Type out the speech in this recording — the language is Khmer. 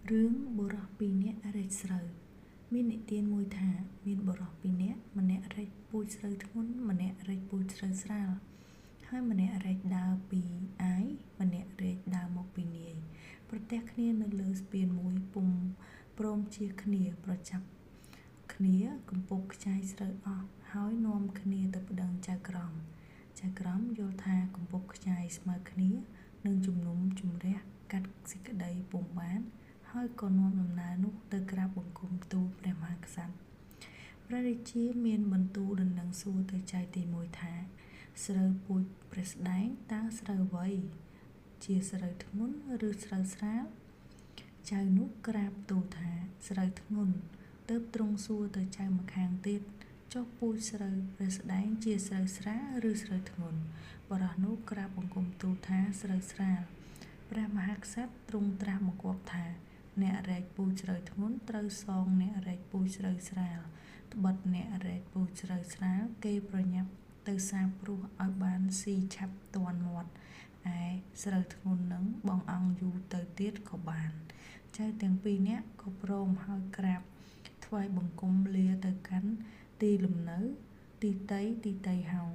រឿងបុរសពីរនាក់រែកស្រូវមាននិទានមួយថាមានបុរសពីរនាក់ម្នាក់រែកពូជស្រូវធ្ងន់ម្នាក់រែកពូជស្រូវស្រាលហើយម្នាក់រែកដើរពីអាយម្នាក់រែកដើរមកពីនាយប្រទះគ្នានៅលើស្ពានមួយពុំព្រមជៀសគ្នាប្រចាប់គ្នាកំពុកខ្ចាយស្រូវអស់ហើយនាំគ្នាទៅប្តឹងចៅក្រមយល់ថាកំពុកខ្ចាយស្មើគ្នានឹងជំនុំជម្រះកាត់សេចក្តីពុំបានហើយក៏នាំដំណើរនោះទៅក្រាបបង្គំទូលព្រះមហាក្សត្រព្រះរាជាមានបន្ទូលដណ្ដឹងសួរទៅចៅទីមួយថាស្រូវពូជព្រះស្ដែងតើស្រូវអ្វីជាស្រូវធ្ងន់ឬស្រូវស្រាលចៅនោះក្រាបទូលថាស្រូវធ្ងន់ទើបទ្រង់សួរទៅចៅម្ខាងទៀតចុះពូជស្រូវព្រះស្ដែងជាស្រូវស្រាលឬស្រូវធ្ងន់បុរសនោះក្រាបបង្គំទូលថាស្រូវស្រាលព្រះមហាក្សត្រទ្រង់ត្រាស់បង្គាប់ថាអ្នករែកពូជស្រូវធ្ងន់ត្រូវសងអ្នករែកពូជស្រូវស្រាលត្បិតអ្នករែកពូជស្រូវស្រាលគេប្រញាប់ទៅសាបព្រោះឲ្យបានស៊ីឆាប់ទាន់មាត់ឯស្រូវធ្ងន់នឹងបងអង្គយូរទៅទៀតក៏បានចៅទាំងពីរនាក់ក៏ព្រមហើយក្រាបថ្វាយបង្គំលាទៅកាន់ទីលំនៅទីតីហោង